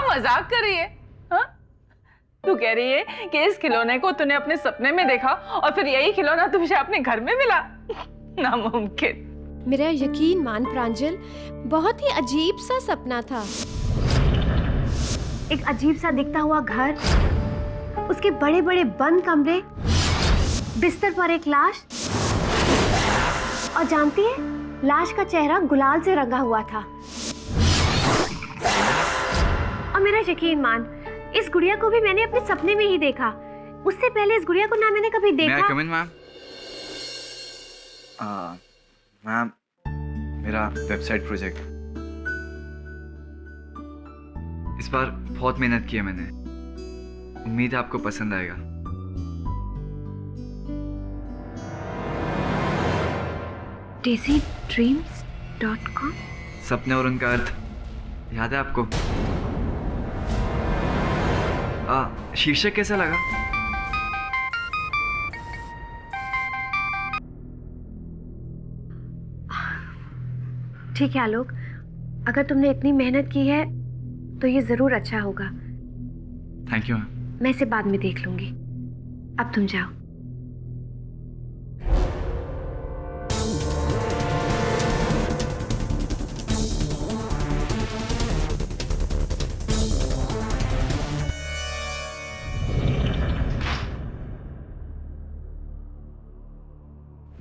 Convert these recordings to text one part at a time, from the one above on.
मजाक कर रही है? हाँ? तू कह रही है कि इस खिलौने को तूने अपने सपने में देखा और फिर यही खिलौना तुझे अपने घर में मिला? नामुमकिन। मेरा यकीन मान प्रांजल, बहुत ही अजीब सा सपना था। एक अजीब सा दिखता हुआ घर, उसके बड़े बड़े बंद कमरे, बिस्तर पर एक लाश, और जानती है, लाश का चेहरा गुलाल से रंगा हुआ था। और मेरा यकीन मान, इस गुड़िया को भी मैंने अपने सपने में ही देखा। उससे पहले इस गुड़िया को ना मैंने कभी देखा। May I come in, ma'am? Ma'am, मेरा वेबसाइट प्रोजेक्ट इस बार बहुत मेहनत की है मैंने। उम्मीद है आपको पसंद आएगा। daisydreams.com। सपने और उनका अर्थ याद है आपको? शीर्षक कैसा लगा? ठीक है आलोक, अगर तुमने इतनी मेहनत की है तो ये जरूर अच्छा होगा। Thank you ma'am. मैं इसे बाद में देख लूंगी, अब तुम जाओ।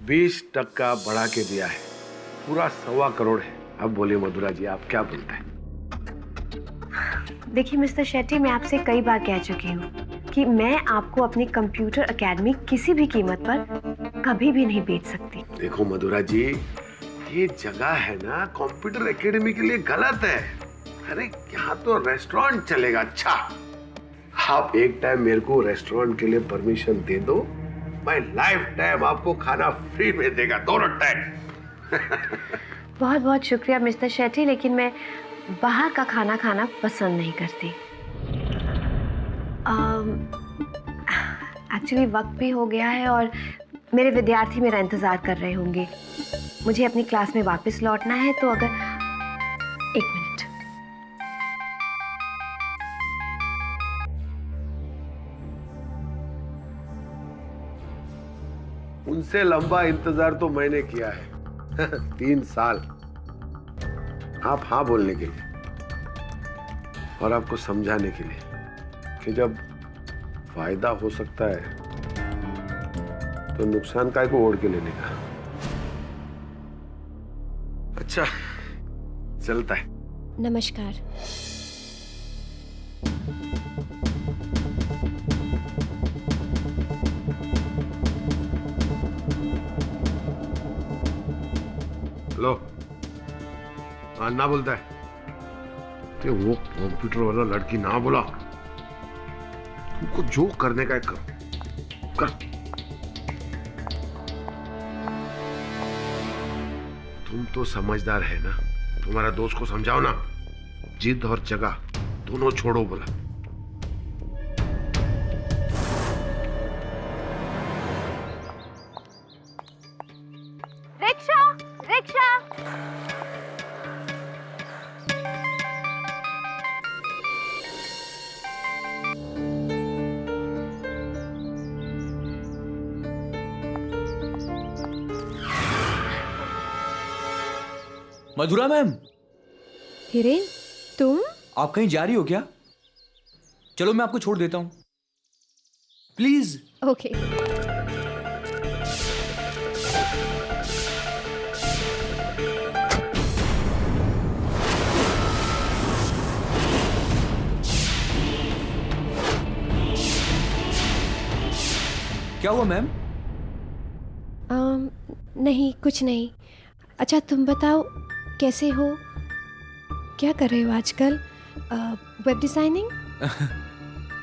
बीस टक्का बढ़ा के दिया है, पूरा 1.25 करोड़ है। अब बोलिए मधुरा जी, आप क्या बोलते हैं? देखिए मिस्टर शेट्टी, मैं आपसे कई बार कह चुकी हूँ कि मैं आपको अपनी कंप्यूटर एकेडमी किसी भी कीमत पर कभी भी नहीं बेच सकती। देखो मधुरा जी, ये जगह है ना कंप्यूटर एकेडमी के लिए गलत है। अरे यहाँ तो रेस्टोरेंट चलेगा। अच्छा, आप एक टाइम मेरे को रेस्टोरेंट के लिए परमिशन दे दो, मैं लाइफ टाइम आपको खाना फ्री में देगा, दोनों टाइम। बहुत बहुत शुक्रिया मिस्टर शेट्टी, लेकिन मैं बाहर का खाना खाना पसंद नहीं करती। एक्चुअली वक्त भी हो गया है और मेरे विद्यार्थी मेरा इंतज़ार कर रहे होंगे। मुझे अपनी क्लास में वापस लौटना है, तो अगर एक मिनट। उनसे लंबा इंतजार तो मैंने किया है 3 साल। आप हाँ बोलने के लिए और आपको समझाने के लिए कि जब फायदा हो सकता है तो नुकसान काय को ओढ़ के लेने का। अच्छा, चलता है। नमस्कार। हेलो, अन्ना बोलता है कि वो कंप्यूटर वाला लड़की ना बोला, तुमको जो करने का है कर। तुम तो समझदार है ना, तुम्हारा दोस्त को समझाओ ना, जिद और जगह दोनों छोड़ो बोला। Rickshaw, rickshaw. Madhura ma'am, Hiren, तुम? आप कहीं जा रही हो क्या? चलो मैं आपको छोड़ देता हूं, प्लीज। ओके। क्या हुआ मैम? नहीं, कुछ नहीं। अच्छा तुम बताओ, कैसे हो? क्या कर रहे हो आजकल? Web designing?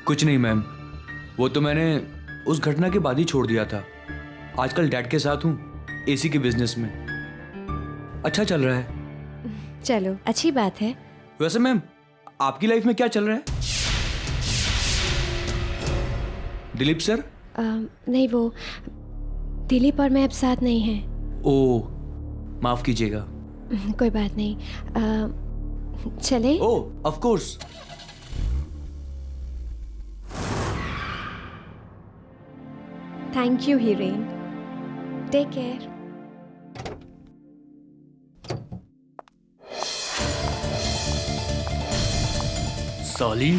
कुछ नहीं मैम, वो तो मैंने उस घटना के बाद ही छोड़ दिया था। आजकल डैड के साथ हूँ, एसी के बिजनेस में। अच्छा चल रहा है। चलो अच्छी बात है। वैसे मैम, आपकी लाइफ में क्या चल रहा है? दिलीप सर? नहीं, वो दिलीप और मैं अब साथ नहीं हैं। ओह, माफ कीजिएगा। कोई बात नहीं। चले? Oh, of course. Thank you Hiren. Take care. साली।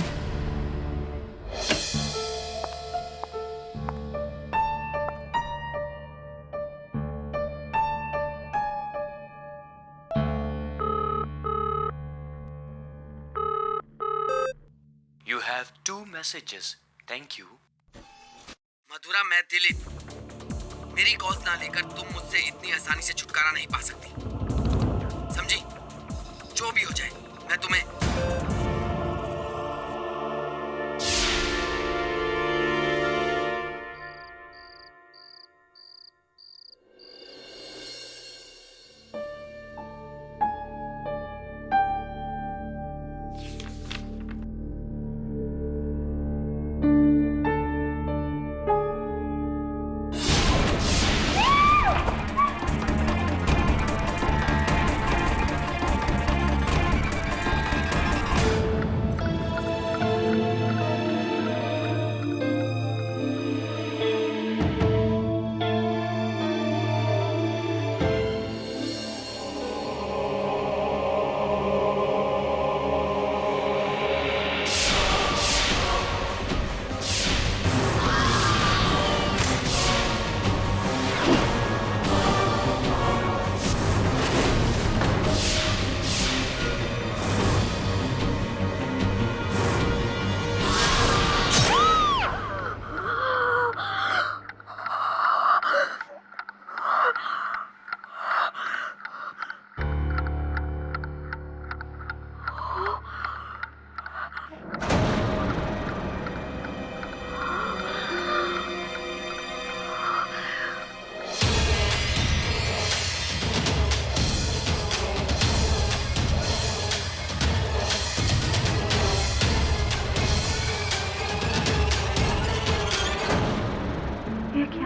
You have 2 messages. Thank you. Madhura, मैं दिलीप। मेरी कॉल्स ना लेकर तुम मुझसे इतनी आसानी से छुटकारा नहीं पा सकती, समझी? जो भी हो जाए, मैं तुम्हें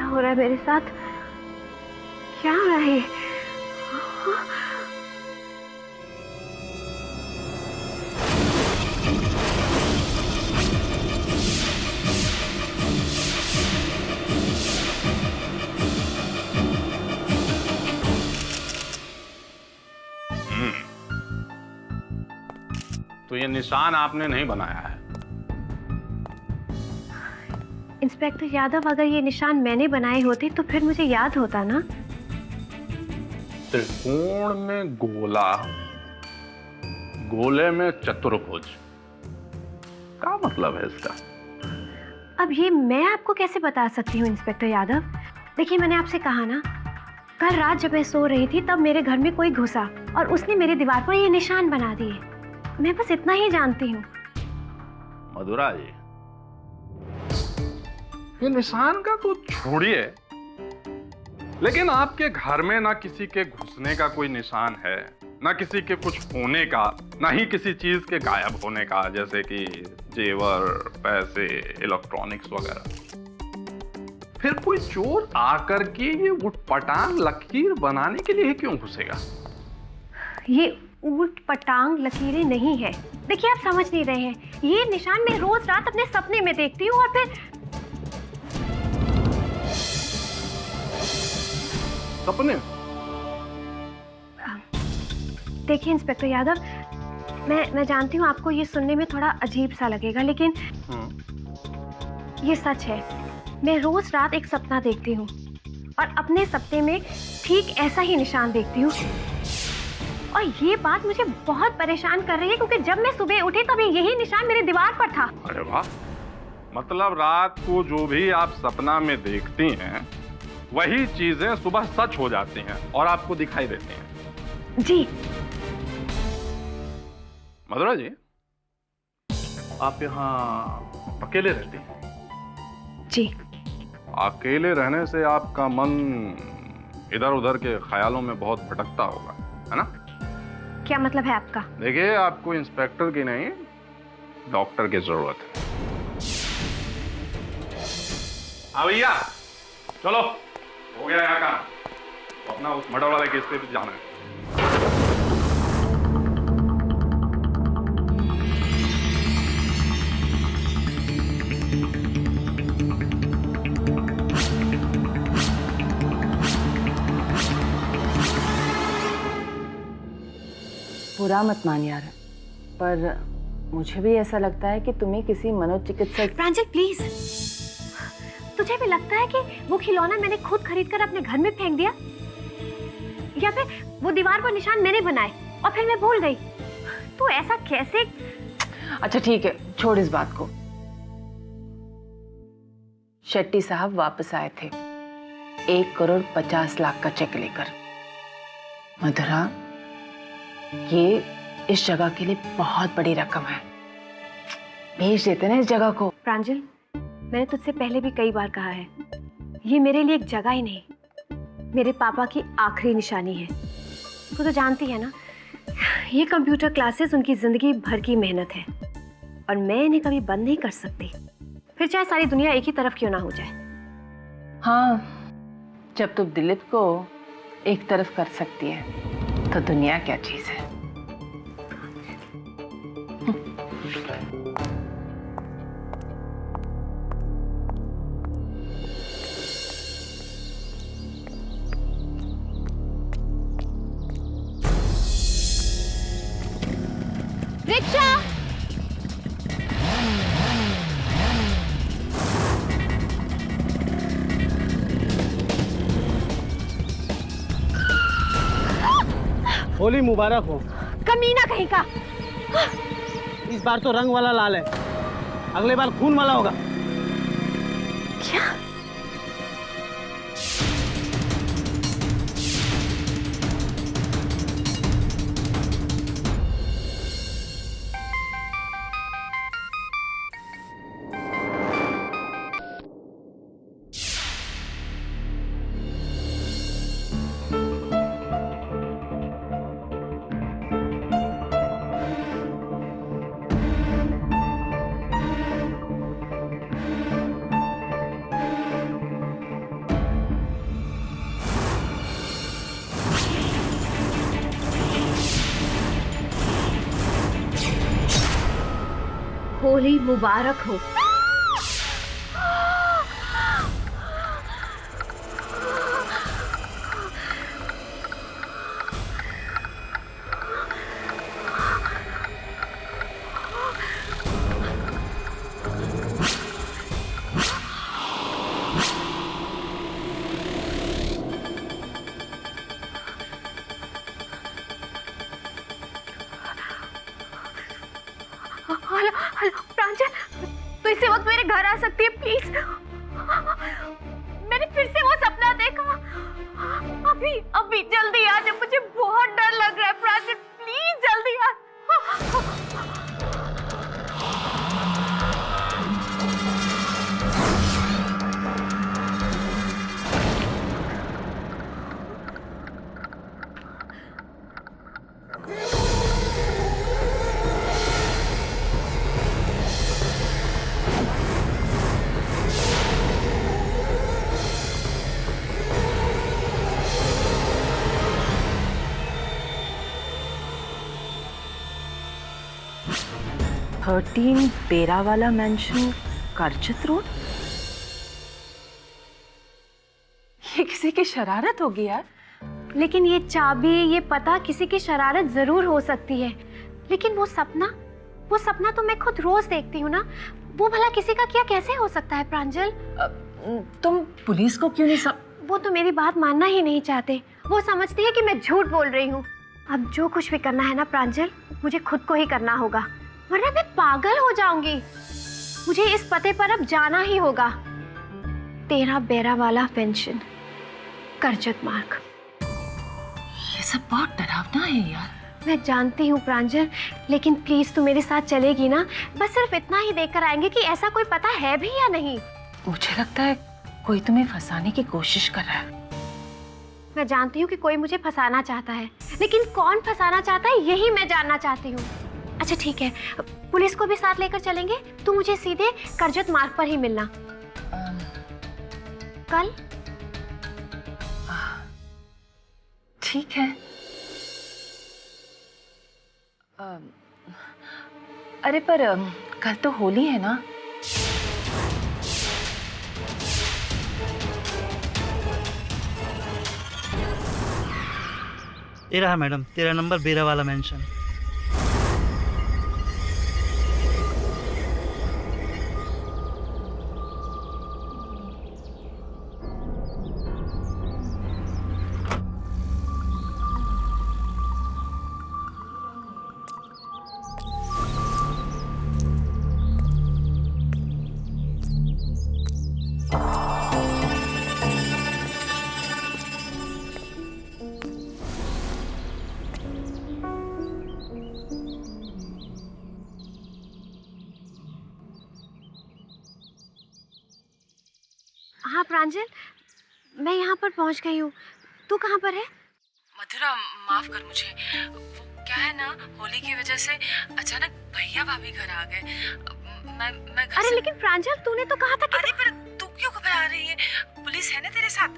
हो रहा है मेरे साथ? क्या हो रहा है? तो ये निशान आपने नहीं बनाया है? इंस्पेक्टर यादव, अगर ये निशान मैंने बनाए होते तो फिर मुझे याद होता ना। त्रिकोण में गोला, गोले में चतुर्भुज, क्या मतलब है इसका? अब ये मैं आपको कैसे बता सकती हूँ इंस्पेक्टर यादव? देखिए, मैंने आपसे कहा ना, कल रात जब मैं सो रही थी तब मेरे घर में कोई घुसा और उसने मेरी दीवार पर ये निशान बना दिए। मैं बस इतना ही जानती हूँ। मधुरा जी, ये निशान का तो छोड़िए, लेकिन आपके घर में ना किसी के घुसने का कोई निशान है, ना किसी के कुछ होने का, ना ही किसी चीज के गायब होने का, जैसे कि जेवर, पैसे, इलेक्ट्रॉनिक्स वगैरह। फिर कोई चोर आकर के ये उटपटांग लकीर बनाने के लिए क्यों घुसेगा? ये ऊट पटांग लकीरें नहीं है। देखिए, आप समझ नहीं रहे हैं। ये निशान मैं रोज रात अपने सपने में देखती हूँ और फिर सपने। देखिए इंस्पेक्टर यादव, मैं जानती हूँ आपको ये सुनने में थोड़ा अजीब सा लगेगा, लेकिन ये सच है। मैं रोज रात एक सपना देखती हूँ और अपने सपने में ठीक ऐसा ही निशान देखती हूँ, और ये बात मुझे बहुत परेशान कर रही है, क्योंकि जब मैं सुबह उठी तब यही निशान मेरी दीवार पर था। अरे वाह, मतलब रात को जो भी आप सपना में देखती हैं वही चीजें सुबह सच हो जाती हैं और आपको दिखाई देती हैं। जी। मधुरा जी, आप यहाँ अकेले रहती हैं? जी। अकेले रहने से आपका मन इधर उधर के ख्यालों में बहुत भटकता होगा। है ना? क्या मतलब है आपका? देखिए, आपको इंस्पेक्टर की नहीं, डॉक्टर की जरूरत है। हाँ भैया, चलो, हो गया यहाँ काम। अपना उस मर्डर वाले केस पे भी जाना है। बुरा मत मान यार, पर मुझे भी ऐसा लगता है कि तुम्हें किसी मनोचिकित्सक। प्रांजल प्लीज, तुझे भी लगता है कि वो खिलौना मैंने खुद खरीद कर अपने घर में फेंक दिया, या फिर वो दीवार पर निशान मैंने बनाए और फिर मैं भूल गई? तू ऐसा कैसे? अच्छा ठीक है, छोड़ इस बात को। शेट्टी साहब वापस आए थे 1,50,00,000 का चेक लेकर। मधुरा, ये इस जगह के लिए बहुत बड़ी रकम है, भेज देते ना इस जगह को। प्रांजल, मैंने तुझसे पहले भी कई बार कहा है, ये मेरे लिए एक जगह ही नहीं, मेरे पापा की आखिरी निशानी है। तू तो जानती है ना, ये कंप्यूटर क्लासेस उनकी जिंदगी भर की मेहनत है और मैं इन्हें कभी बंद नहीं कर सकती, फिर चाहे सारी दुनिया एक ही तरफ क्यों ना हो जाए। हाँ, जब तुम दिलीप को एक तरफ कर सकती है तो दुनिया क्या चीज है। रिक्शा! होली मुबारक हो। कमीना कहीं का! इस बार तो रंग वाला लाल है, अगले बार खून वाला होगा। क्या? होली मुबारक हो। हेलो हेलो प्रांजल, तो इसी वक्त मेरे घर आ सकती है प्लीज? मैंने फिर से वो सपना देखा। अभी अभी जल्दी आ जा, मुझे बहुत डर लग रहा है प्रांजल, प्लीज जल्दी आ। थर्टीन बेरा वाला मेंशन, करजत रोड। ये किसी की शरारत होगी यार। लेकिन ये चाबी, ये पता किसी की शरारत जरूर हो सकती है, लेकिन वो सपना तो मैं खुद रोज देखती हूँ ना, वो भला किसी का क्या कैसे हो सकता है प्रांजल? तुम पुलिस को क्यों नहीं सब? वो तो मेरी बात मानना ही नहीं चाहते, वो समझती है कि मैं झूठ बोल रही हूँ। अब जो कुछ भी करना है ना प्रांजल, मुझे खुद को ही करना होगा, वरना मैं पागल हो जाऊंगी। मुझे इस पते पर अब जाना ही होगा। 13 बेरा वाला पेंशन, करजत मार्ग। ये सब बहुत डरावना है यार। मैं जानती हूँ प्रांजल, लेकिन प्लीज तू मेरे साथ चलेगी ना? बस सिर्फ इतना ही देखकर आएंगे कि ऐसा कोई पता है भी या नहीं। मुझे लगता है कोई तुम्हें फंसाने की कोशिश कर रहा है। मैं जानती हूँ कि कोई मुझे फंसाना चाहता है, लेकिन कौन फंसाना चाहता है यही मैं जानना चाहती हूँ। अच्छा ठीक है, पुलिस को भी साथ लेकर चलेंगे। तू मुझे सीधे करजत मार्ग पर ही मिलना कल। ठीक है। अरे पर कल तो होली है ना। ये रहा मैडम 13 नंबर बेरा वाला मेंशन। हाँ प्रांजल, मैं यहाँ पर पहुँच गई हूँ। तू कहाँ पर है? मधुरा माफ कर मुझे, वो क्या है ना, होली की वजह से अचानक भैया भाभी घर आ गए। मैं घर अरे से... लेकिन प्रांजल, तूने तो कहा था कि अरे पर तू क्यों घबरा रही है? पुलिस है ना तेरे साथ,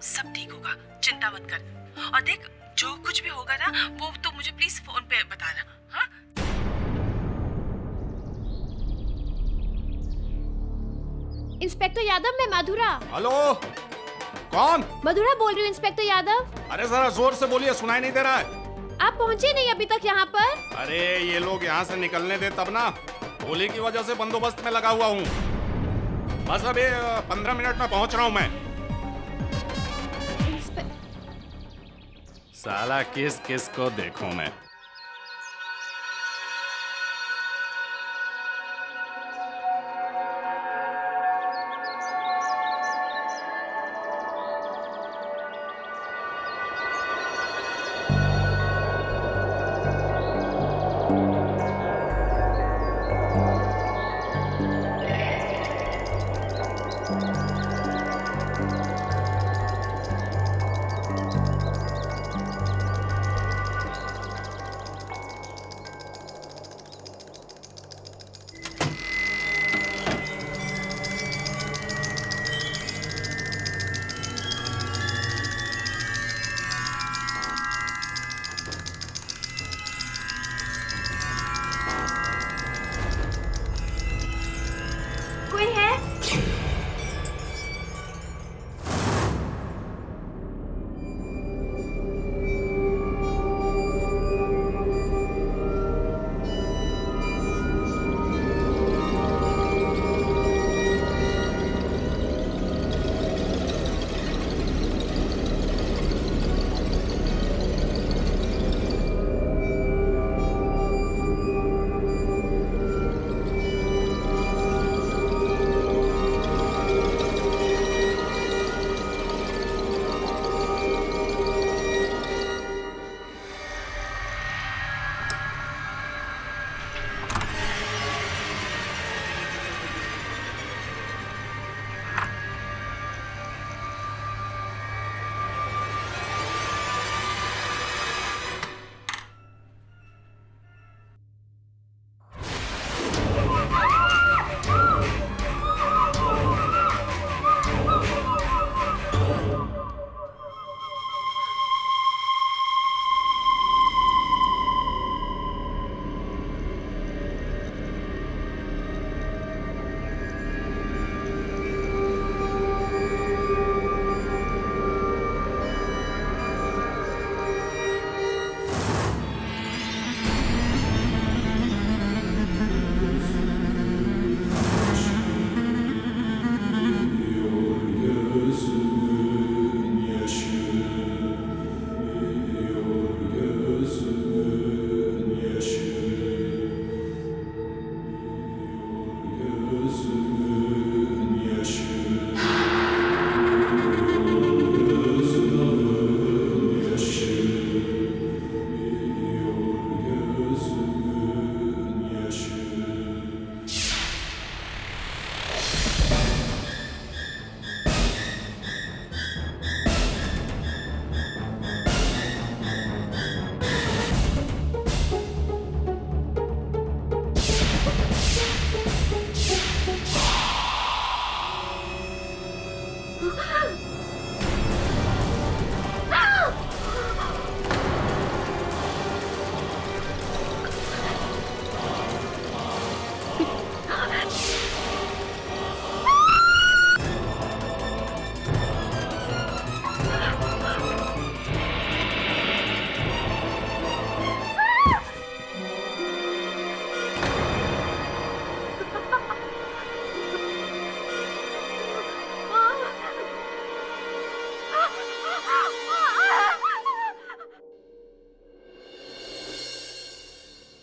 सब ठीक होगा, चिंता मत कर। और देख, जो कुछ भी होगा ना वो तो मुझे प्लीज फोन पे बताना। हाँ, इंस्पेक्टर यादव, मैं मधुरा। हेलो, कौन? मधुरा बोल रही हूँ इंस्पेक्टर यादव। अरे जरा जोर से बोलिए, सुनाई नहीं दे रहा है। आप पहुँचे नहीं अभी तक यहाँ पर? अरे ये लोग यहाँ से निकलने दे तब ना। होली की वजह से बंदोबस्त में लगा हुआ हूँ। बस अभी 15 मिनट में पहुँच रहा हूँ मैं। साला किस किस को देखूं मैं।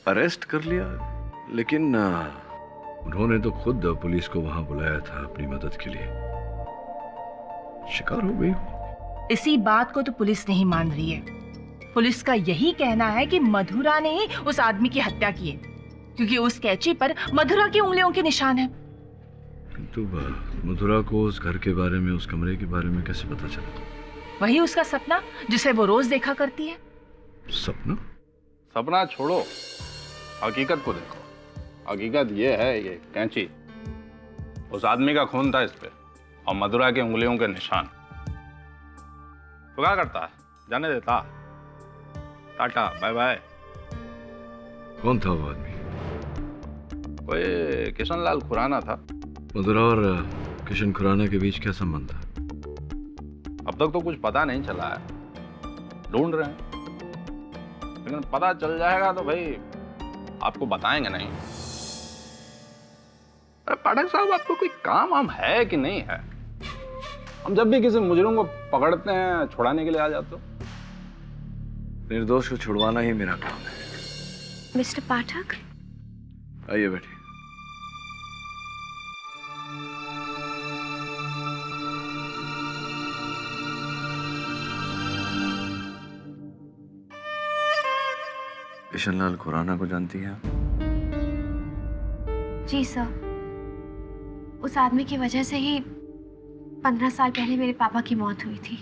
अरेस्ट कर लिया, लेकिन उन्होंने तो खुद पुलिस को वहां बुलाया था अपनी मदद के लिए। शिकार हो गई। इसी बात को तो पुलिस नहीं मान रही है। पुलिस का यही कहना है कि मधुरा ने ही उस आदमी की हत्या की है, क्योंकि उस कैंची पर मधुरा की उंगलियों के निशान है। किंतु मधुरा को उस घर के बारे में, उस कमरे के बारे में कैसे पता चला? वही उसका सपना जिसे वो रोज देखा करती है। सपना? सपना छोड़ो, हकीकत को देखो। हकीकत ये है, ये कैंची, उस आदमी का खून था इस पे और मधुरा की उंगलियों के निशान। तो क्या करता, जाने देता? Tata bye bye. कौन था वो आदमी? कोई किशनलाल खुराना था। मधुरा और किशन खुराना के बीच क्या संबंध था? अब तक तो कुछ पता नहीं चला है, ढूंढ रहे हैं, लेकिन पता चल जाएगा तो भाई आपको बताएंगे नहीं। अरे पाठक साहब, आपको कोई काम वाम है कि नहीं है? हम जब भी किसी मुजरिम को पकड़ते हैं, छुड़ाने के लिए आ जाते हो। निर्दोष को छुड़वाना ही मेरा काम है। मिस्टर पाठक, आइए बैठिए। किशनलाल खुराना को जानती हैं आप? जी सर, उस आदमी की वजह से ही 15 साल पहले मेरे पापा की मौत हुई थी।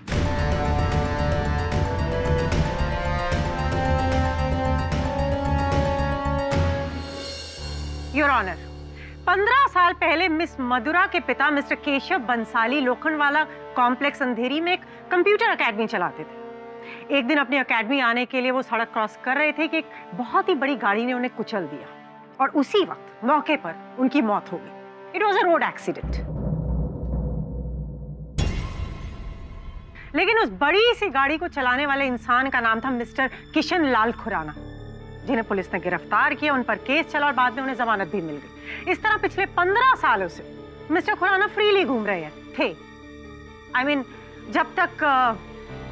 योर ऑनर, 15 साल पहले मिस मधुरा के पिता मिस्टर केशव बंसाली लोखंडवाला कॉम्प्लेक्स अंधेरी में एक कंप्यूटर एकेडमी चलाते थे। एक दिन अपनी एकेडमी आने के लिए वो सड़क क्रॉस कर रहे थे कि एक बहुत ही बड़ी गाड़ी ने उन्हें कुचल दिया और उसी वक्त मौके पर उनकी मौत हो गई। It was a road accident. लेकिन उस बड़ी सी गाड़ी को चलाने वाले इंसान का नाम था मिस्टर किशन लाल खुराना, जिन्हें पुलिस ने गिरफ्तार किया, उन पर केस चला और बाद में उन्हें जमानत भी मिल गई। इस तरह पिछले 15 सालों से मिस्टर खुराना फ्रीली घूम रहे थे। I mean, जब तक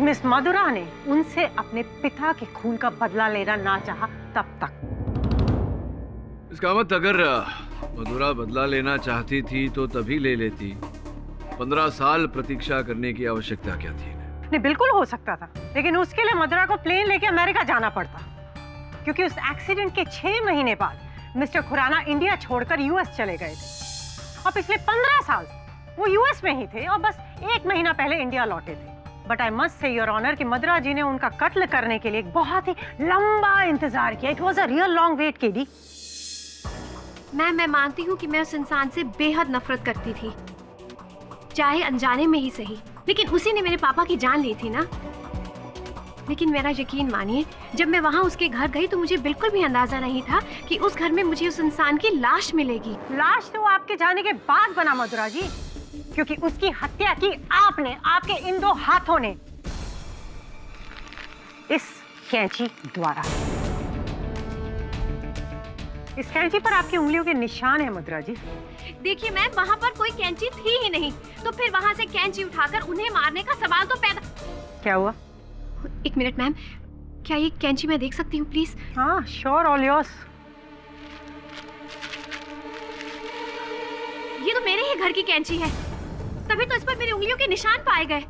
मिस मधुरा ने उनसे अपने पिता के खून का बदला लेना ना चाहा तब तक। इसका मतलब अगर मधुरा बदला लेना चाहती थी तो तभी ले लेती। 15 साल प्रतीक्षा करने की आवश्यकता क्या थी? नहीं, बिल्कुल हो सकता था, लेकिन उसके लिए मधुरा को प्लेन लेके अमेरिका जाना पड़ता, क्योंकि उस एक्सीडेंट के 6 महीने बाद मिस्टर खुराना इंडिया छोड़कर यूएस चले गए थे और पिछले 15 साल वो यूएस में ही थे और बस 1 महीना पहले इंडिया लौटे थे। But I must say your honour कि मधुरा जी ने उनका कत्ल करने के लिए एक बहुत ही लंबा इंतजार किया। It was a real long wait KD. मैं मानती हूँ कि मैं उस इंसान से बेहद नफरत करती थी, चाहे अनजाने में ही सही, लेकिन उसी ने मेरे पापा की जान ली थी ना। लेकिन मेरा यकीन मानिए, जब मैं वहाँ उसके घर गई तो मुझे बिल्कुल भी अंदाजा नहीं था कि उस घर में मुझे उस इंसान की लाश मिलेगी। लाश तो आपके जाने के बाद बना मधुरा जी, क्योंकि उसकी हत्या की आपने, आपके इन 2 हाथों ने, इस कैंची द्वारा। इस कैंची पर आपकी उंगलियों के निशान है मधुरा जी। देखिए मैम, वहाँ पर कोई कैंची थी ही नहीं, तो फिर वहाँ से कैंची उठाकर उन्हें मारने का सवाल तो पैदा। क्या हुआ? 1 मिनट मैम, क्या ये कैंची मैं देख सकती हूँ प्लीज? हाँ श्योर, ऑल योर्स। ये तो मेरे ही घर की कैंची है, तभी तो इस पर मेरी उंगलियों के निशान पाए गए।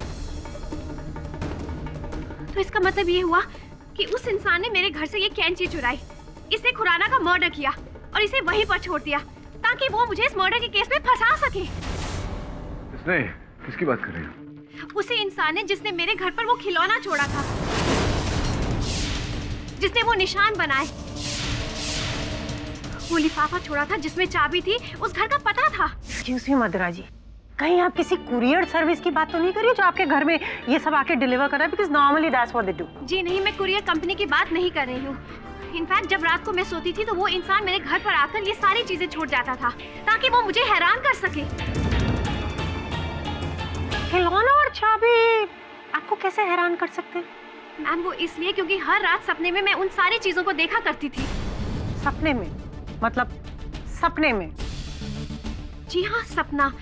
तो इसका मतलब ये हुआ कि उस इंसान ने मेरे घर से ये कैंची चुराई, इसे खुराना का मर्डर किया और इसे वहीं पर छोड़ दिया ताकि वो मुझे इस मर्डर के केस में फंसा सके। किसने? किसकी बात कर रही हो? उसी इंसान ने जिसने मेरे घर पर वो खिलौना छोड़ा था, जिसने वो निशान बनाए, वो लिफाफा छोड़ा था जिसमें चाबी थी, उस घर का पता था। एक्सक्यूज मी मधुरा जी, कहीं आप किसी कुरियर सर्विस की बात तो नहीं कर रही हो जो आपके घर में ये सब आके डिलीवर कर रहा है? Because normally that's what they do. जी नहीं, मैं कुरियर कंपनी की बात नहीं कर रही हूँ। इनफैक्ट जब रात को मैं सोती थी तो वो इंसान मेरे घर पर आकर ये सारी चीजें छोड़ जाता था ताकि वो मुझे हैरान कर सके। खिलौना और चाबी आपको कैसे हैरान कर सकते हैं? मैम वो इसलिए क्योंकि हर रात सपने में मैं उन सारी चीजों को देखा करती थी। सपने में? मतलब सपने में? जी हाँ, सपना।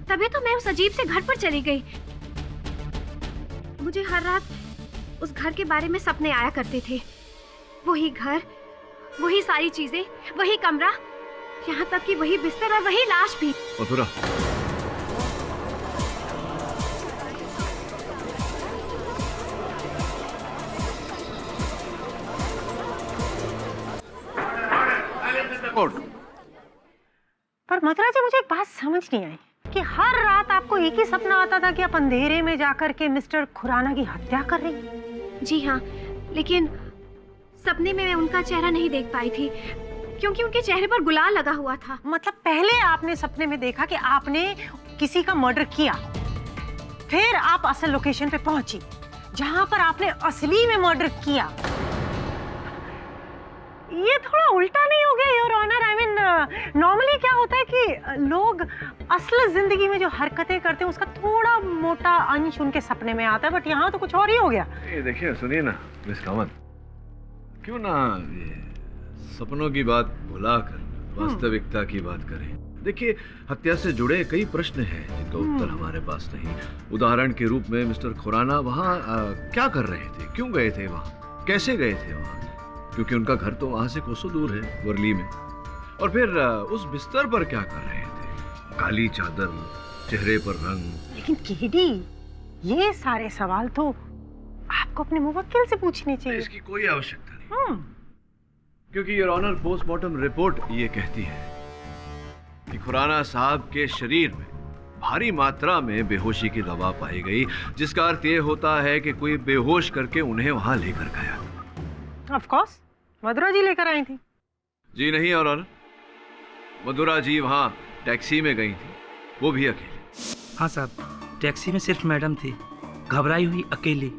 तभी तो मैं उस अजीब से घर पर चली गई। मुझे हर रात उस घर के बारे में सपने आया करते थे। वही घर, वही सारी चीजें, वही कमरा, यहाँ तक कि वही बिस्तर और वही लाश भी। मथुरा, पर मथुरा जी, मुझे एक बात समझ नहीं आई कि हर रात आपको एक ही सपना आता था कि आप अंधेरे में जाकर के मिस्टर खुराना की हत्या कर रही हैं। जी हाँ, लेकिन सपने में मैं उनका चेहरा नहीं देख पाई थी क्योंकि उनके चेहरे पर गुलाल लगा हुआ था। मतलब पहले आपने सपने में देखा कि आपने किसी का मर्डर किया, फिर आप असल लोकेशन पे पहुंची जहां पर आपने असली में मर्डर किया। ये थोड़ा उल्टा नहीं हो गया your honour? I mean normally क्या होता है कि लोग असल जिंदगी में जो हरकतें करते हैं उसका थोड़ा मोटा अंश उनके सपने में आता है, बट यहाँ तो कुछ और ही हो गया। ये देखिए, सुनिए ना मिस कामत, क्यों ना ये सपनों की बात भुलाकर वास्तविकता की बात करें। देखिए, हत्या से जुड़े कई प्रश्न हैं जिनका उत्तर हमारे पास नहीं। उदाहरण के रूप में मिस्टर खुराना वहाँ क्या कर रहे थे, क्यों गए थे वहाँ, कैसे गए थे वहाँ, क्योंकि उनका घर तो वहाँ से कोसों दूर है, वर्ली में। और फिर उस बिस्तर पर क्या कर रहे थे, काली चादर, चेहरे पर रंग। लेकिन केडी, ये सारे सवाल तो आपको अपने मुवक्किल से पूछने चाहिए। इसकी कोई आवश्यकता नहीं, क्योंकि योर ऑनर पोस्टमार्टम रिपोर्ट ये कहती है कि खुराना साहब के शरीर में भारी मात्रा में बेहोशी की दवा पाई गई, जिसका अर्थ ये होता है कि कोई बेहोश करके उन्हें वहां लेकर गया। ऑफ कोर्स मधुरा जी लेकर आई थी। जी नहीं योर ऑनर, मधुरा जी वहां टैक्सी में गई थी, वो भी अकेले। हाँ साहब, टैक्सी में सिर्फ मैडम थी, घबराई हुई, अकेली।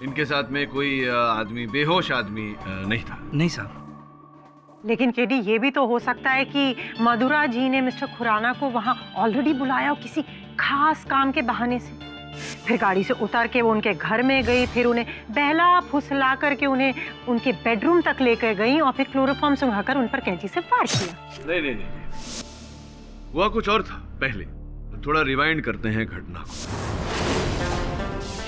इनके साथ में कोई आदमी, बेहोश आदमी नहीं था? नहीं साहब। लेकिन केडी, ये भी तो हो सकता है कि मधुरा जी ने मिस्टर खुराना को वहां ऑलरेडी बुलाया हो किसी खास काम के बहाने से, फिर गाड़ी से उतर के वो उनके घर में गई, फिर उन्हें बहला फुसला करके उन्हें उनके बेडरूम तक लेकर गई और फिर क्लोरोफॉर्म सुंघाकर उन पर कैंची से वार किया। नहीं, हुआ कुछ और था पहले। थोड़ा रिवाइंड करते हैं घटना को।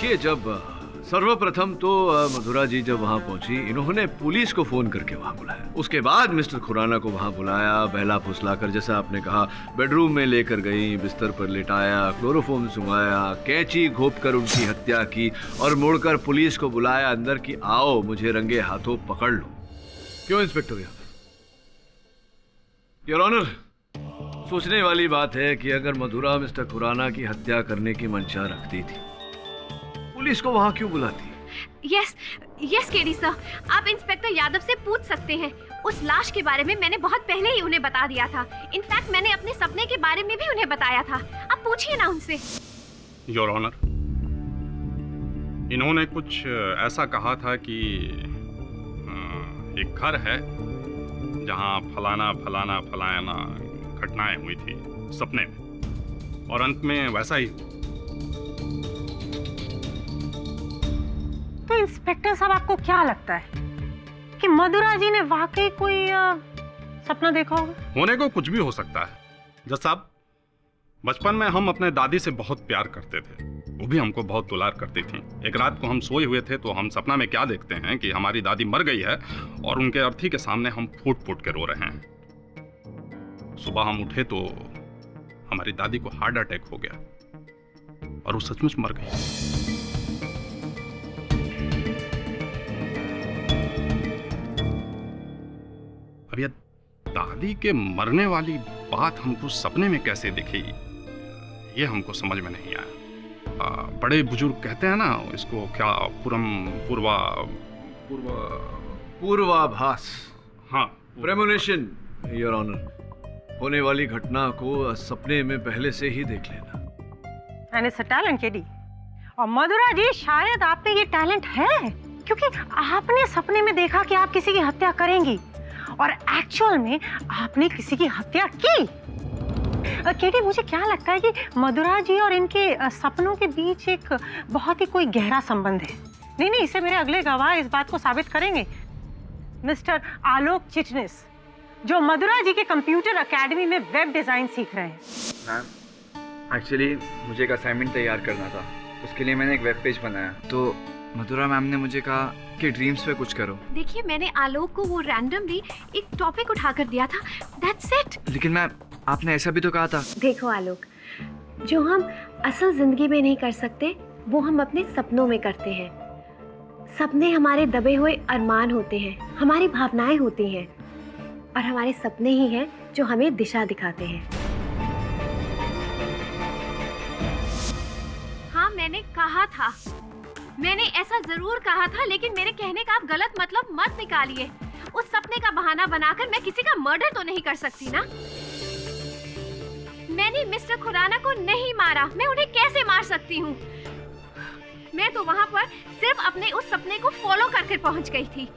ये जब सर्वप्रथम तो मधुरा जी जब वहां पहुंची, इन्होंने पुलिस को फोन करके वहां बुलाया। उसके बाद मिस्टर खुराना को वहां बुलाया, बहला फुसलाकर, जैसा आपने कहा, बेडरूम में लेकर गई, बिस्तर पर लिटाया, क्लोरोफॉर्म सुंघाया, कैंची घोंपकर उनकी हत्या की और मुड़कर पुलिस को बुलाया अंदर कि आओ मुझे रंगे हाथों पकड़ लो। क्यों इंस्पेक्टर यादव? योर ऑनर, सोचने वाली बात है कि अगर मधुरा मिस्टर खुराना की हत्या करने की मंशा रखती थी, पुलिस को वहां क्यों बुलाती? यस केडी सर, आप इंस्पेक्टर यादव से पूछ सकते हैं। उस लाश के बारे में मैंने बहुत पहले ही उन्हें बता दिया था। इनफैक्ट मैंने अपने सपने के बारे में भी उन्हें बताया था। आप पूछिए ना उनसे। योर ऑनर, इन्होंने कुछ ऐसा कहा था कि एक घर है जहां फलाना फलाना फलाना घटनाएं हुई थी सपने में, और अंत में वैसा ही हुआ। तो इंस्पेक्टर साहब, आपको क्या लगता है कि मधुरा जी ने वाकई कोई सपना देखा होगा? होने को कुछ भी हो सकता है। जज साहब, बचपन में हम अपने दादी से बहुत प्यार करते थे, वो भी हमको बहुत दुलार करती थी। एक रात को हम सोए हुए थे तो हम सपना में क्या देखते हैं कि हमारी दादी मर गई है और उनके अर्थी के सामने हम फूट फूट के रो रहे हैं। सुबह हम उठे तो हमारी दादी को हार्ट अटैक हो गया और वो सचमुच मर गई। अब ये दादी के मरने वाली बात हमको सपने में कैसे दिखी, ये हमको समझ में नहीं आया। बड़े बुजुर्ग कहते हैं ना इसको, क्या पूर्वाभास। हाँ, प्रेमोनिशन योर ऑनर। होने वाली घटना को सपने में पहले से ही देख लेना। And it's a talent KD. और मधुरा जी, शायद आप पे ये टैलेंट है क्योंकि आपने सपने में देखा कि आप किसी की हत्या करेंगी और एक्चुअल में आपने किसी की हत्या की। केडी, मुझे क्या लगता है कि मधुरा जी और इनके सपनों के बीच एक बहुत ही कोई गहरा संबंध है। नहीं, इसे मेरे अगले गवाह इस बात को साबित करेंगे। मिस्टर आलोक चिटनिस, जो मधुरा जी के कंप्यूटर एकेडमी में वेब डिजाइन सीख रहे हैं। मैम, एक्चुअली मुझे एक असाइनमेंट तैयार करना था, उसके लिए मैंने एक वेब पेज बनाया। तो मधुरा मैम ने मुझे कहा कि ड्रीम्स पे कुछ करो। देखिए, मैंने आलोक को वो रैंडमली एक टॉपिक उठाकर दिया था, दैट्स इट। लेकिन मैम, आपने ऐसा भी तो कहा था। देखो आलोक, जो हम असल जिंदगी में नहीं कर सकते वो हम अपने सपनों में करते हैं। सपने हमारे दबे हुए अरमान होते हैं, हमारी भावनाएं होती हैं, और हमारे सपने ही हैं जो हमें दिशा दिखाते हैं। हाँ, मैंने कहा था, मैंने ऐसा जरूर कहा था, लेकिन मेरे कहने का आप गलत मतलब मत निकालिए। उस सपने का बहाना बनाकर मैं किसी का मर्डर तो नहीं कर सकती ना। मैंने मिस्टर खुराना को नहीं मारा, मैं उन्हें कैसे मार सकती हूँ? मैं तो वहाँ पर सिर्फ अपने उस सपने को फॉलो करके पहुँच गई थी।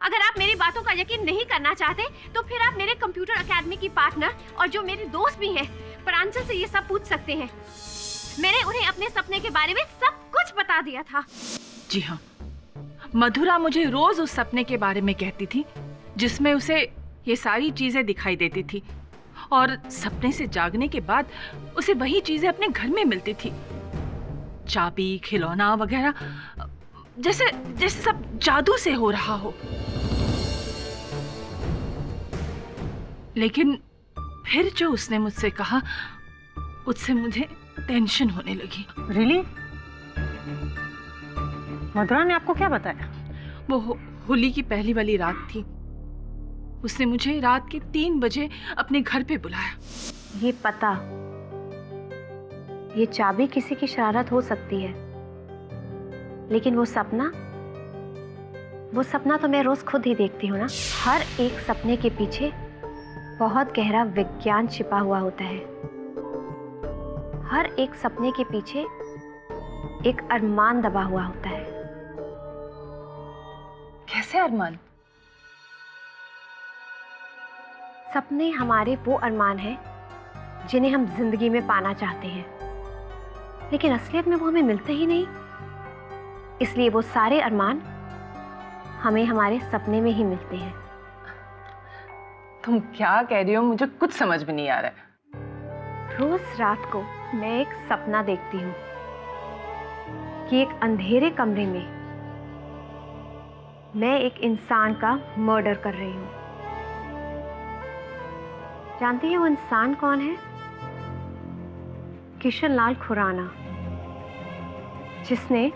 अगर आप मेरी बातों का यकीन नहीं करना चाहते तो फिर आप मेरे कंप्यूटर एकेडमी की पार्टनर और जो मेरी दोस्त भी है प्रांजल से ये सब पूछ सकते हैं। मैंने उन्हें अपने सपने के बारे में सब कुछ बता दिया था। जी हाँ, मधुरा मुझे रोज उस सपने के बारे में कहती थी जिसमें उसे ये सारी चीजें दिखाई देती थी, और सपने से जागने के बाद उसे वही चीजें अपने घर में मिलती थी, चाबी, खिलौना वगैरह, जैसे जैसे सब जादू से हो रहा हो। लेकिन फिर जो उसने मुझसे कहा, उससे मुझे टेंशन होने लगी। रियली? मधुरा ने आपको क्या बताया? वो होली की पहली वाली रात थी। उसने मुझे रात के 3 बजे अपने घर पे बुलाया। ये पता, ये चाबी किसी की शरारत हो सकती है, लेकिन वो सपना तो मैं रोज खुद ही देखती हूँ ना। हर एक सपने के पीछे बहुत गहरा विज्ञान छिपा हुआ होता है। हर एक सपने के पीछे एक अरमान दबा हुआ होता है। कैसे अरमान? सपने हमारे वो अरमान हैं जिन्हें हम जिंदगी में पाना चाहते हैं, लेकिन असलियत में वो हमें मिलते ही नहीं। इसलिए वो सारे अरमान हमें हमारे सपने में ही मिलते हैं। तुम क्या कह रही हो? मुझे कुछ समझ में नहीं आ रहा है। रोज रात को मैं एक सपना देखती हूँ कि एक अंधेरे कमरे में मैं एक इंसान का मर्डर कर रही हूँ। जानती है वो इंसान कौन है? किशन लाल खुराना, जिसने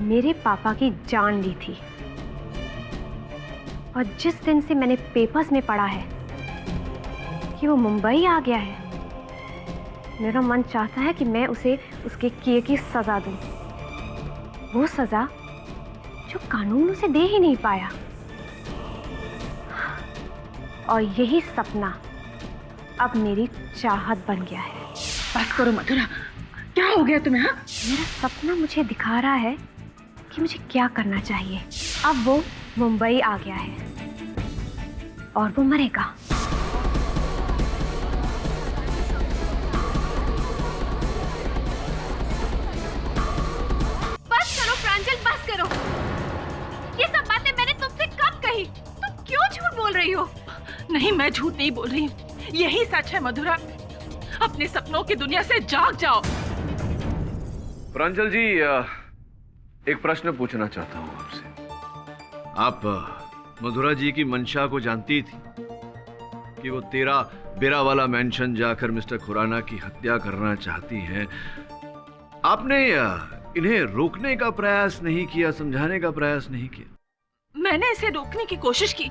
मेरे पापा की जान ली थी। और जिस दिन से मैंने पेपर्स में पढ़ा है कि वो मुंबई आ गया है, मेरा मन चाहता है कि मैं उसे उसके किए की सजा दूं। वो सजा जो कानून उसे दे ही नहीं पाया। और यही सपना अब मेरी चाहत बन गया है। बस करो मधुरा, क्या हो गया तुम्हें? हाँ? मेरा सपना मुझे दिखा रहा है कि मुझे क्या करना चाहिए। अब वो मुंबई आ गया है और वो मरेगा। बस करो प्रांजल, बस करो। ये सब बातें मैंने तुमसे कब कही? तुम क्यों झूठ बोल रही हो? नहीं, मैं झूठ नहीं बोल रही हूँ, यही सच है मधुरा। अपने सपनों की दुनिया से जाग जाओ। प्रांजल जी, एक प्रश्न पूछना चाहता हूँ आपसे। आप मधुरा जी की मंशा को जानती थी कि वो 13 बेरा वाला मेंशन जाकर मिस्टर खुराना की हत्या करना चाहती हैं? आपने इन्हें रोकने का प्रयास नहीं किया, समझाने का प्रयास नहीं किया? मैंने इसे रोकने की कोशिश की,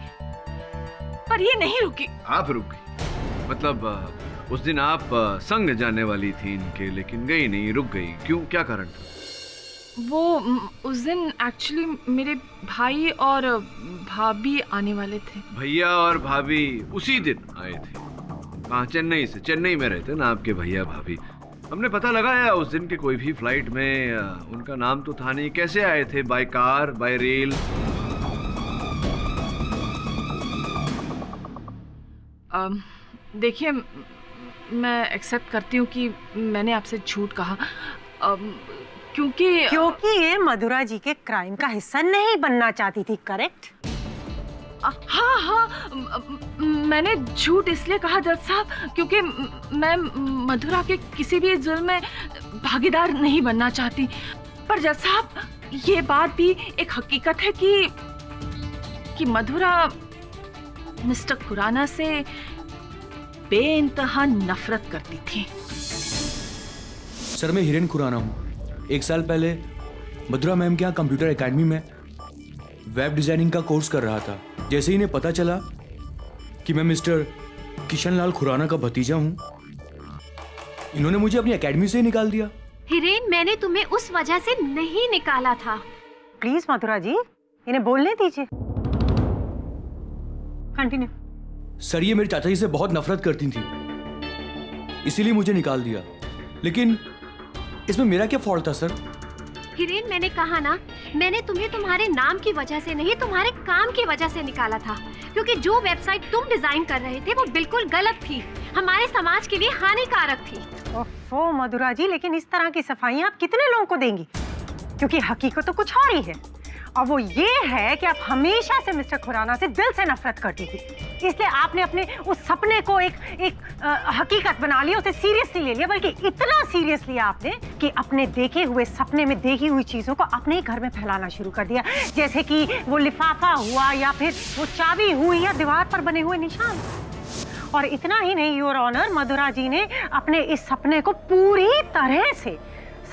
पर ये नहीं रुकी। आप रुक गई? मतलब उस दिन आप संग जाने वाली थी इनके, लेकिन गई नहीं, रुक गई। क्यों, क्या कारण था? वो उस दिन एक्चुअली मेरे भाई और भाभी आने वाले थे। भैया और भाभी उसी दिन आए थे? कहाँ? चेन्नई से? चेन्नई में रहते ना आपके भैया भाभी? हमने पता लगाया उस दिन के कोई भी फ्लाइट में उनका नाम तो था नहीं। कैसे आए थे? By car, bye rail? देखिए, मैं एक्सेप्ट करती हूँ कि मैंने आपसे झूठ कहा, क्योंकि ये मधुरा जी के क्राइम का हिस्सा नहीं बनना चाहती थी, करेक्ट? हाँ, मैंने झूठ इसलिए कहा जज साहब क्योंकि मैं मधुरा के किसी भी जुर्म में भागीदार नहीं बनना चाहती। पर जज साहब, ये बात भी एक हकीकत है कि मधुरा मिस्टर खुराना से बेइंतहा नफरत करती थी। सर मैं हिरेन खुराना हूँ। 1 साल पहले मधुरा मैम के यहाँ कंप्यूटर एकेडमी में वेब डिजाइनिंग का कोर्स कर रहा था। जैसे ही इन्हें पता चला कि मैं मिस्टर किशन लाल खुराना का भतीजा हूँ, इन्होंने मुझे अपनी एकेडमी से ही निकाल दिया। हिरेन, मैंने तुम्हें उस वजह से नहीं निकाला था। प्लीज मधुरा जी, इन्हें बोलने दीजिए। कंटिन्यू। सर ये मेरे चाचा जी से बहुत नफरत करती थी, इसीलिए मुझे निकाल दिया। लेकिन इसमें मेरा क्या फॉल्ट था सर? हिरेन, मैंने कहा ना, मैंने तुम्हें तुम्हारे नाम की वजह से नहीं, तुम्हारे काम की वजह से निकाला था। क्योंकि जो वेबसाइट तुम डिजाइन कर रहे थे वो बिल्कुल गलत थी, हमारे समाज के लिए हानिकारक थी। ओफो मधुरा जी, लेकिन इस तरह की सफाइयां आप कितने लोगों को देंगी? क्योंकि हकीकत तो कुछ और ही है, और वो ये है कि आप हमेशा से मिस्टर खुराना से दिल से नफरत करती थी। इसलिए आपने अपने उस सपने को एक हकीकत बना लिया, उसे सीरियसली ले लिया, बल्कि इतना सीरियस लिया आपने कि अपने देखे हुए सपने में देखी हुई चीजों को अपने ही घर में फैलाना शुरू कर दिया। जैसे कि वो लिफाफा हुआ, या फिर वो चाबी हुई, या दीवार पर बने हुए निशान। और इतना ही नहीं योर ऑनर, मधुरा जी ने अपने इस सपने को पूरी तरह से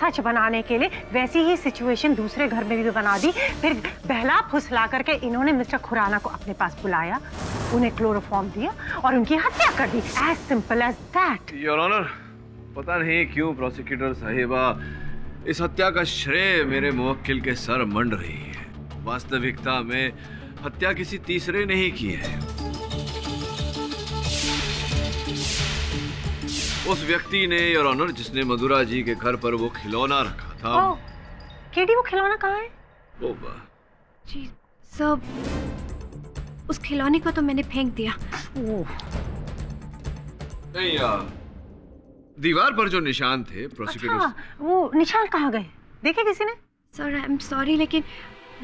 सच बनाने के लिए वैसी ही सिचुएशन दूसरे घर में भी बना दी। फिर बहला फुसला करके इन्होंने मिस्टर खुराना को अपने पास बुलाया, उन्हें क्लोरोफॉर्म दिया और उनकी हत्या कर दी। As simple as that. Your honour, पता नहीं क्यों प्रोसिक्यूटर साहिबा इस हत्या का श्रेय मेरे मुवक्किल के सर मंड रही है। वास्तविकता में हत्या किसी तीसरे ने ही की है। उस व्यक्ति ने योर ऑनर जिसने मधुरा जी के घर पर वो खिलौना रखा था। केडी, वो खिलौना कहाँ है? जी सब, उस खिलौने को तो मैंने फेंक दिया। नहीं यार, दीवार पर जो निशान थे प्रोसिक्यूटर। अच्छा, वो निशान कहाँ गए? देखे किसी ने? सर आई एम सॉरी, लेकिन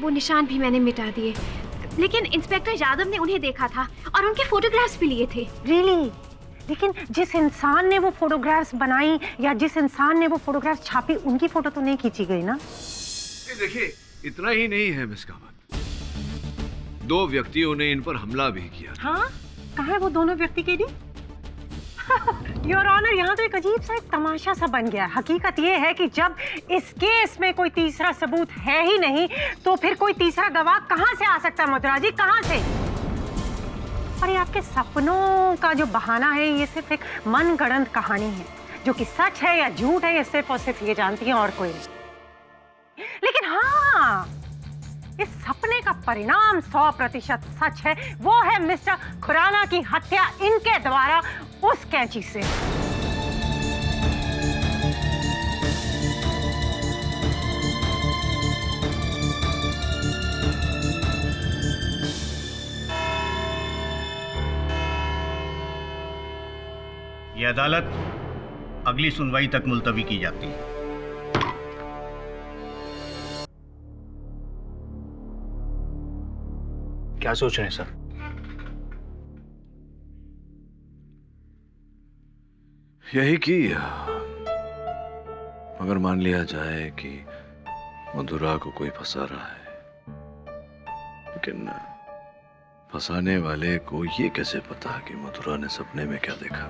वो निशान भी मैंने मिटा दिए। लेकिन इंस्पेक्टर यादव ने उन्हें देखा था और उनके फोटोग्राफ्स भी लिए थे। रियली? लेकिन जिस इंसान ने वो फोटोग्राफ्स बनाई या जिस इंसान ने वो फोटोग्राफ्स छापी, उनकी फोटो तो नहीं खींची गई ना? देखिए, इतना ही नहीं है मिस कामत, 2 व्यक्तियों ने इन पर हमला भी किया। हाँ, कहाँ है वो दोनों व्यक्ति? केडी? योर ऑनर, यहाँ तो एक अजीब सा एक तमाशा सा बन गया। हकीकत ये है कि जब इस केस में कोई तीसरा सबूत है ही नहीं, तो फिर कोई तीसरा गवाह कहाँ से आ सकता है मधुरा जी, कहाँ से? और ये आपके सपनों का जो बहाना है, ये सिर्फ एक मनगढ़ंत कहानी है। जो कि सच है या झूठ है, ये सिर्फ और सिर्फ ये जानती है और कोई नहीं। लेकिन हाँ, इस सपने का परिणाम 100% सच है। वो है मिस्टर खुराना की हत्या इनके द्वारा उस कैंची से। ये अदालत अगली सुनवाई तक मुलतवी की जाती है। क्या सोच रहे हैं सर? यही कि अगर मान लिया जाए कि मधुरा को कोई फंसा रहा है, लेकिन फंसाने वाले को ये कैसे पता कि मधुरा ने सपने में क्या देखा?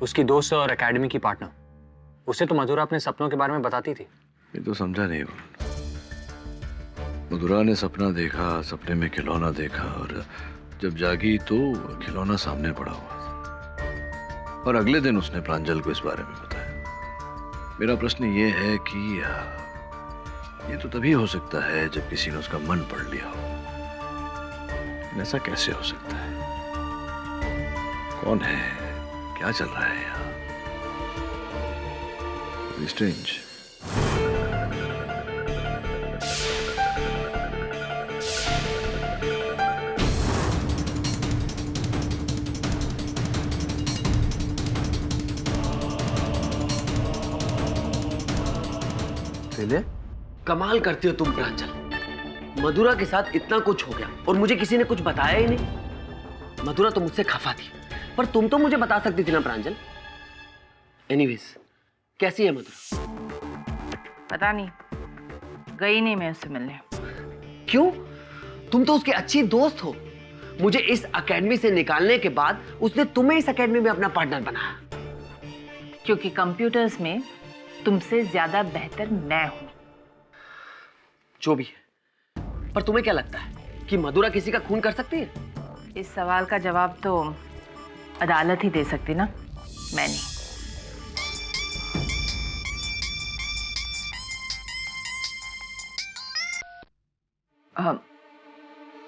उसकी दोस्त और एकेडमी की पार्टनर, उसे तो मधुरा अपने सपनों के बारे में बताती थी। ये तो समझा नहीं। मधुरा ने सपना देखा, सपने में खिलौना देखा, और जब जागी तो खिलौना सामने पड़ा हुआ था, और अगले दिन उसने प्रांजल को इस बारे में बताया। मेरा प्रश्न ये है कि ये तो तभी हो सकता है जब किसी ने उसका मन पढ़ लिया हो। ऐसा कैसे हो सकता है? कौन है? क्या चल रहा है यहाँ? स्ट्रेंज। कमाल करती हो तुम प्रांजल। मधुरा के साथ इतना कुछ हो गया और मुझे किसी ने कुछ बताया ही नहीं। मधुरा तो मुझसे खफा थी, पर तुम तो मुझे बता सकती थी ना प्रांजल। एनीवेज, कैसी है मधुरा? पता नहीं, गई नहीं मैं उससे मिलने। क्यों? तुम तो उसकी अच्छी दोस्त हो। मुझे इस एकेडमी से निकालने के बाद उसने तुम्हें इस एकेडमी में अपना पार्टनर बनाया। क्योंकि कंप्यूटर्स में तुमसे ज्यादा बेहतर मैं हूं। जो भी है, पर तुम्हें क्या लगता है कि मधुरा किसी का खून कर सकती है? इस सवाल का जवाब तो अदालत ही दे सकती ना, मैं नहीं।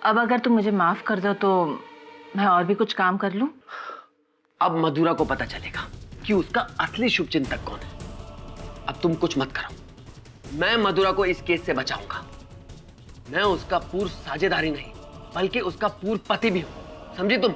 अब अगर तुम मुझे माफ कर दो तो मैं और भी कुछ काम कर लूं। अब मधुरा को पता चलेगा कि उसका असली शुभचिंतक कौन है। अब तुम कुछ मत करो, मैं मधुरा को इस केस से बचाऊंगा। मैं उसका पूर्व साझेदारी नहीं बल्कि उसका पूर्व पति भी हूं, समझी तुम?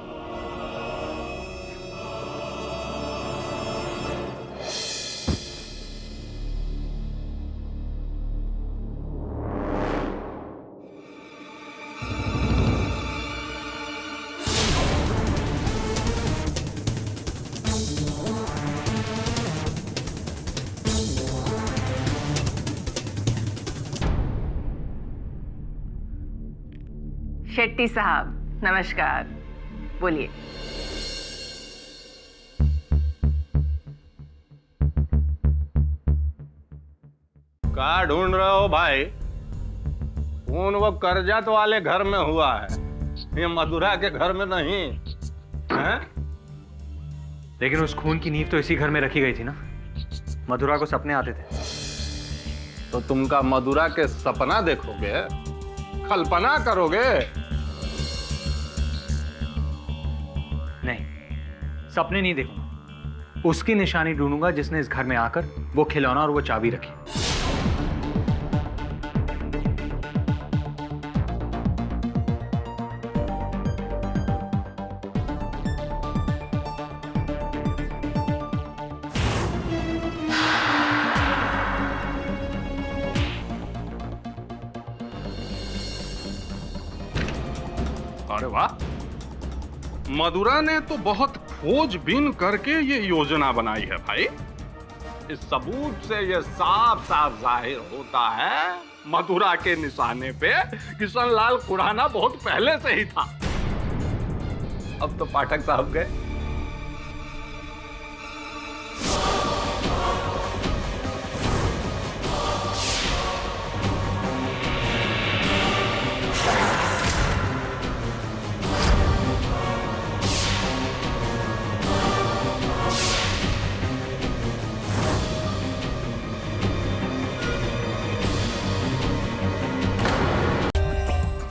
शेट्टी साहब नमस्कार, बोलिए। क्या ढूंढ रहे हो भाई? खून वो करजत वाले घर में हुआ है, ये मधुरा के घर में नहीं है? लेकिन उस खून की नींव तो इसी घर में रखी गई थी ना। मधुरा को सपने आते थे। तो तुमका मधुरा के सपना देखोगे, कल्पना करोगे? नहीं, सपने नहीं देखूंगा। उसकी निशानी ढूंढूंगा जिसने इस घर में आकर वो खिलौना और वो चाबी रखी। अरे वाह, मधुरा ने तो बहुत खोजबीन करके ये योजना बनाई है भाई। इस सबूत से ये साफ साफ जाहिर होता है मधुरा के निशाने पे किशन लाल खुराना बहुत पहले से ही था। अब तो पाठक साहब गए।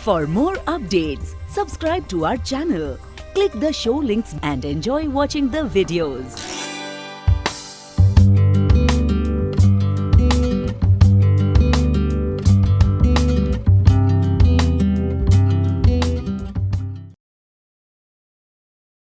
For more updates, subscribe to our channel, click the show links and enjoy watching the videos.